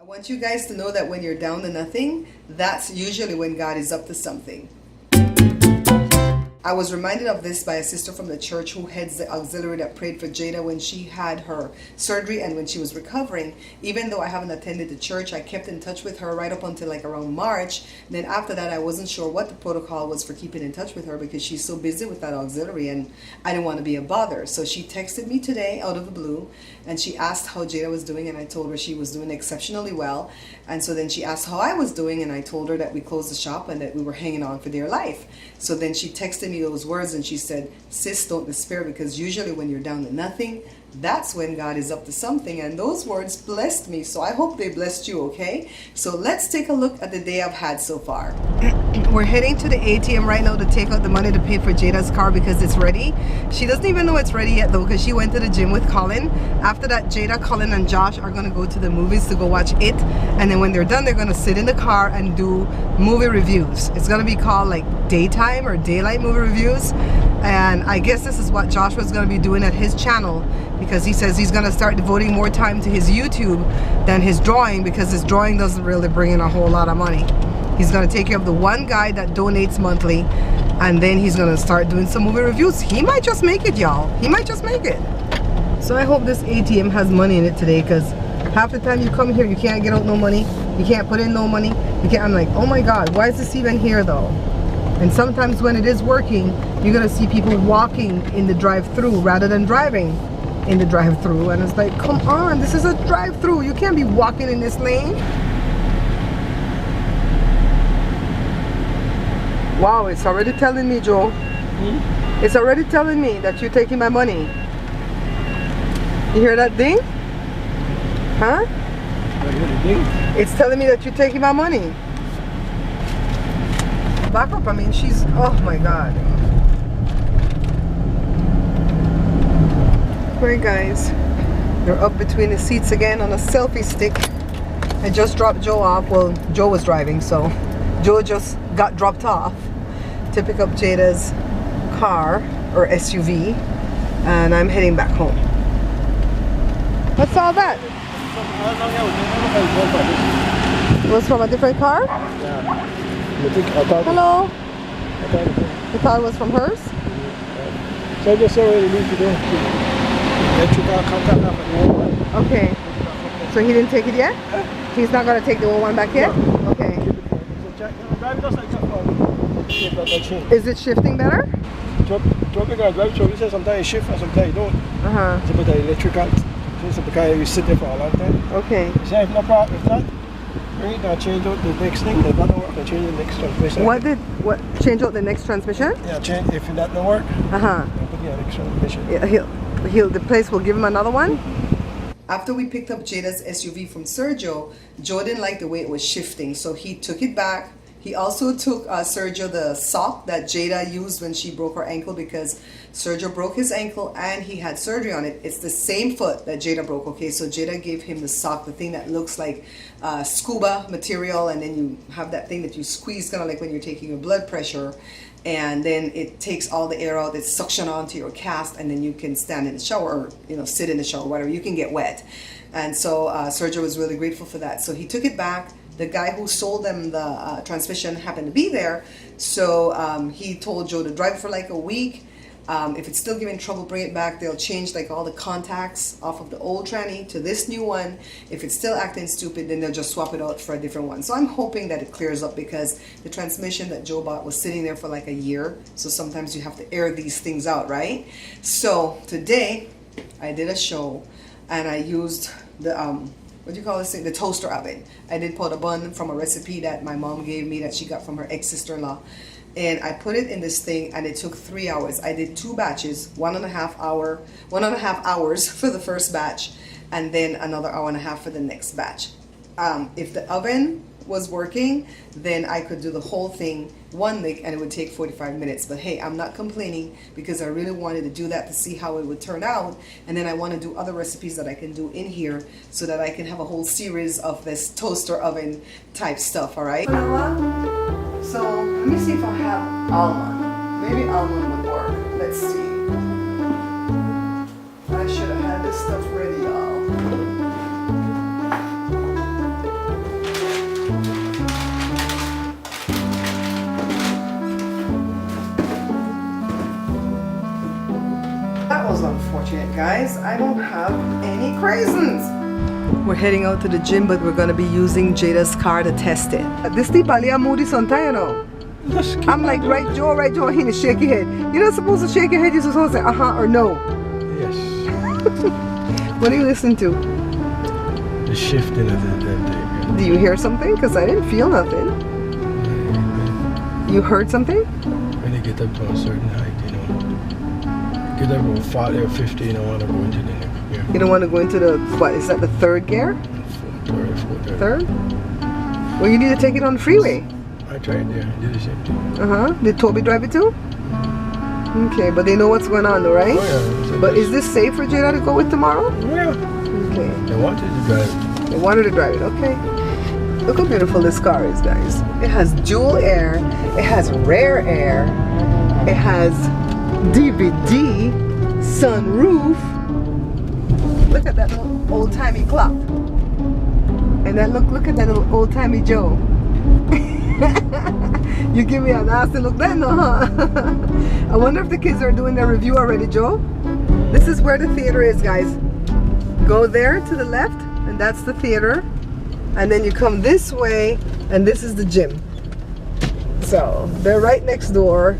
I want you guys to know that when you're down to nothing, that's usually when God is up to something. I was reminded of this by a sister from the church who heads the auxiliary that prayed for Jada when she had her surgery and when she was recovering. Even though I haven't attended the church, I kept in touch with her right up until like around March. Then after that, I wasn't sure what the protocol was for keeping in touch with her because she's so busy with that auxiliary and I didn't want to be a bother. So she texted me today out of the blue and she asked how Jada was doing, and I told her she was doing exceptionally well. And so then she asked how I was doing, and I told her that we closed the shop and that we were hanging on for dear life. So then she texted me those words and she said, "Sis, don't despair, because usually when you're down to nothing, that's when God is up to something." And those words blessed me, so I hope they blessed you, okay? So let's take a look at the day I've had so far. We're heading to the ATM right now to take out the money to pay for Jada's car because it's ready. She doesn't even know it's ready yet though, because she went to the gym with Colin. After that, Jada, Colin, and Josh are gonna go to the movies to go watch It, and then when they're done, they're gonna sit in the car and do movie reviews. It's gonna be called like daytime or daylight movie reviews, and I guess this is what Joshua's gonna be doing at his channel, because he says he's gonna start devoting more time to his YouTube than his drawing, because his drawing doesn't really bring in a whole lot of money. He's gonna take care of the one guy that donates monthly, and then he's gonna start doing some movie reviews. He might just make it, y'all. He might just make it. So I hope this ATM has money in it today, because half the time you come here, you can't get out no money. You can't put in no money. You can't. I'm like, oh my God, why is this even here though? And sometimes when it is working, you're gonna see people walking in the drive-through rather than driving in the drive-through, and it's like, come on, this is a drive-through. You can't be walking in this lane. Wow, it's already telling me, Joe. It's already telling me that you're taking my money. You hear that ding? Huh? It's telling me that you're taking my money. Back up, I mean, she's, oh my God. Alright guys, they're up between the seats again on a selfie stick. I just dropped Joe off. Well, Joe was driving, so Joe just got dropped off to pick up Jada's car, or SUV, and I'm heading back home. What's all that? It was from a different car? Yeah. Hello? The car was from hers? So I just saw what you need to do. Electrical contact off the old one. Okay. So he didn't take it yet? He's not going to take the old one back yet? No. Okay. Drive just like that. Is it shifting better? Drop the car, drive through. You say sometimes you shift and sometimes you don't. It's about the electrical. It's because you sit there for a long time. Okay. So if no problem, if not, bring it down, change out the next thing. If that don't work, then change the next transmission. Change out the next transmission? Yeah, change. If that don't work, put the next transmission. Yeah, the place will give him another one? After we picked up Jada's SUV from Sergio, Joe didn't like the way it was shifting, so he took it back. He also took Sergio the sock that Jada used when she broke her ankle, because Sergio broke his ankle and he had surgery on it. It's the same foot that Jada broke, okay? So Jada gave him the sock, the thing that looks like scuba material, and then you have that thing that you squeeze, kind of like when you're taking your blood pressure, and then it takes all the air out, it's suction onto your cast, and then you can stand in the shower, or sit in the shower, whatever, you can get wet. And so Sergio was really grateful for that. So he took it back. The guy who sold them the transmission happened to be there, so he told Joe to drive it for like a week. If it's still giving trouble, bring it back. They'll change like all the contacts off of the old tranny to this new one. If it's still acting stupid, then they'll just swap it out for a different one. So I'm hoping that it clears up, because the transmission that Joe bought was sitting there for like a year. So sometimes you have to air these things out, right? So today I did a show and I used the what do you call this thing? The toaster oven. I did put a bun from a recipe that my mom gave me that she got from her ex-sister-in-law. And I put it in this thing and it took 3 hours. I did 2 batches, 1.5 hours for the first batch, and then another 1.5 hours for the next batch. If the oven was working, then I could do the whole thing one lick and it would take 45 minutes. But hey, I'm not complaining, because I really wanted to do that to see how it would turn out. And then I want to do other recipes that I can do in here so that I can have a whole series of this toaster oven type stuff, all right? So let me see if I have almond. Maybe almond would work. Let's see. I should have had this stuff ready, y'all. guys, I don't have any craisins. We're heading out to the gym, but we're gonna be using Jada's car to test it. This deep Ali moody sometime, you know. I'm like, right Joe, he need to shake your head. You're not supposed to shake your head, you're supposed to say uh-huh or no. Yes. What do you listen to? The shifting of the Do you hear something? Because I didn't feel nothing. You heard something? When you get up to a certain height, you know. Get up about 40 or 50, you don't want to go into the next gear. You don't want to go into the, what, is that the third gear? Third? Well, you need to take it on the freeway. I tried there, I did the same thing. Uh-huh. Did Toby drive it too? Okay, but they know what's going on though, right? Oh yeah. But is this safe for Jada to go with tomorrow? Oh yeah. Okay. They wanted to drive it. They wanted to drive it, okay. Look how beautiful this car is, guys. It has dual air, it has rear air, it has DVD, sunroof. Look at that little old-timey clock. And that look at that little old-timey Joe. You give me a nasty look then, huh? I wonder if the kids are doing their review already, Joe. This is where the theater is, guys. Go there to the left, and that's the theater. And then you come this way, and this is the gym. So they're right next door.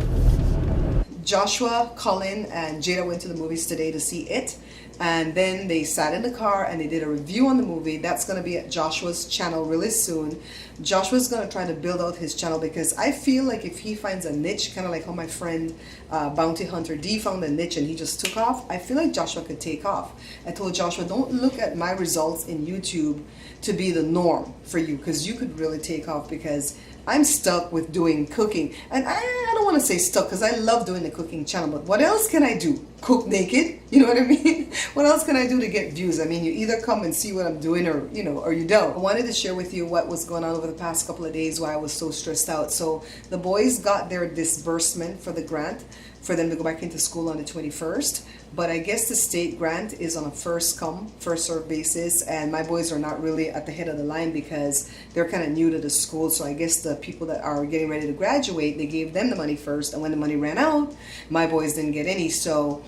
Joshua, Colin, and Jada went to the movies today to see it. And then they sat in the car and they did a review on the movie. That's going to be at Joshua's channel really soon. Joshua's going to try to build out his channel because I feel like if he finds a niche, kind of like how my friend Bounty Hunter D found a niche and he just took off, I feel like Joshua could take off. I told Joshua, don't look at my results in YouTube to be the norm for you, because you could really take off, because I'm stuck with doing cooking. And I don't want to say stuck, because I love doing the cooking channel, but what else can I do? Cook naked? You know what I mean? What else can I do to get views? I mean, you either come and see what I'm doing, or or you don't. I wanted to share with you what was going on over the past couple of days, why I was so stressed out. So the boys got their disbursement for the grant for them to go back into school on the 21st. But I guess the state grant is on a first come, first serve basis, and my boys are not really at the head of the line because they're kind of new to the school. So I guess the people that are getting ready to graduate, they gave them the money first, and when the money ran out, my boys didn't get any. So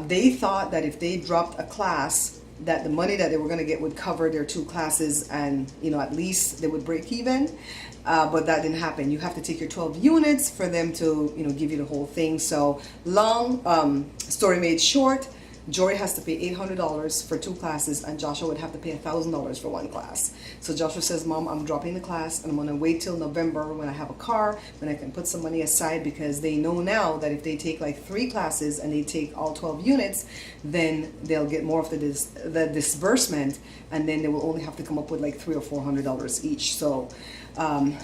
they thought that if they dropped a class, that the money that they were going to get would cover their 2 classes, and at least they would break even. But that didn't happen. You have to take your 12 units for them to give you the whole thing. So long story made short, Jory has to pay $800 for 2 classes, and Joshua would have to pay $1,000 for 1 class. So Joshua says, Mom, I'm dropping the class, and I'm going to wait till November when I have a car, when I can put some money aside, because they know now that if they take like 3 classes and they take all 12 units, then they'll get more of the disbursement, and then they will only have to come up with like $300 or $400 each. So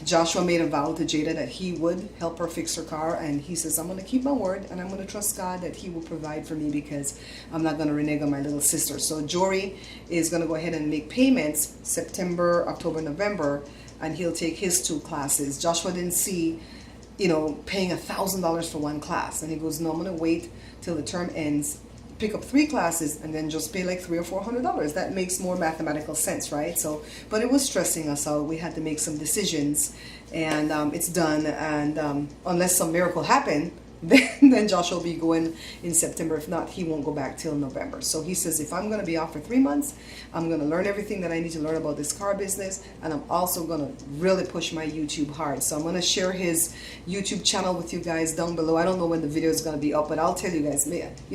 Joshua made a vow to Jada that he would help her fix her car, and he says, I'm going to keep my word, and I'm going to trust God that he will provide for me, because I'm not going to renege on my little sister. So Jory is going to go ahead and make payments September, October, November, and he'll take his 2 classes. Joshua didn't see paying $1,000 for 1 class, and he goes, no, I'm going to wait till the term ends, pick up 3 classes, and then just pay like $300 or $400. That makes more mathematical sense, right? So, but it was stressing us out. We had to make some decisions, and it's done. And unless some miracle happened, then Joshua will be going in September. If not, he won't go back till November. So he says, if I'm going to be off for 3 months, I'm going to learn everything that I need to learn about this car business, and I'm also going to really push my YouTube hard. So I'm going to share his YouTube channel with you guys down below. I don't know when the video is going to be up, but I'll tell you guys,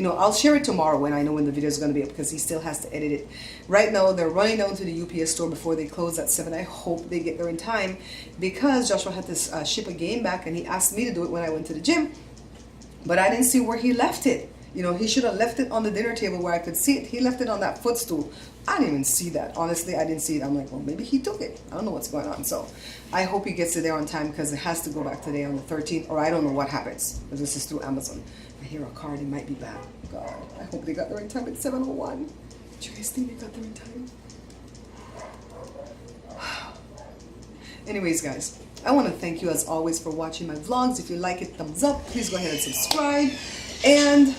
I'll share it tomorrow when I know when the video is going to be up, because he still has to edit it. Right now, they're running down to the UPS store before they close at 7. I hope they get there in time, because Joshua had to ship a game back, and he asked me to do it when I went to the gym. But I didn't see where he left it. He should have left it on the dinner table where I could see it. He left it on that footstool. I didn't even see that. Honestly, I didn't see it. I'm like, well, maybe he took it. I don't know what's going on. So I hope he gets it there on time, because it has to go back today on the 13th, or I don't know what happens, because this is through Amazon. I hear a car, they might be back. God, I hope they got there in time at 7:01. Do you guys think they got there in time? Anyways, guys, I want to thank you as always for watching my vlogs. If you like it, thumbs up. Please go ahead and subscribe. And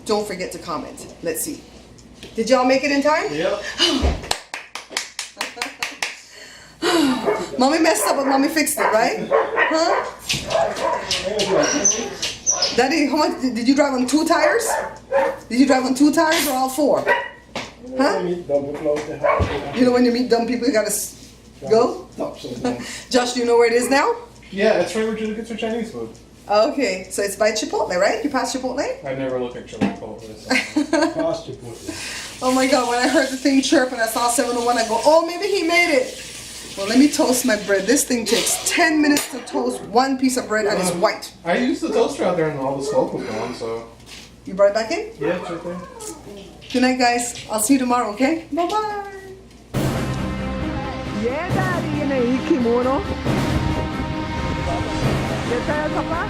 don't forget to comment. Let's see. Did y'all make it in time? Yep. Mommy messed up, but Mommy fixed it, right? Huh? Daddy, how much did you drive on 2 tires? Did you drive on 2 tires or all 4? Huh? You know when you meet dumb people, you gotta go? Stop sometimes. Josh, do you know where it is now? Yeah, it's right where Jada gets her Chinese food. Okay, so it's by Chipotle, right? You passed Chipotle? I never look at Chipotle. Past Chipotle. Oh my god, when I heard the thing chirp and I saw 701, I go, oh, maybe he made it. Well, let me toast my bread. This thing takes 10 minutes to toast 1 piece of bread and it's white. I used the toaster out there and all the smoke was gone, so. You brought it back in? Yeah, it's right there. Good night, guys. I'll see you tomorrow, okay? Bye-bye. Yeah, Daddy, in a kimono. You tired, Papa?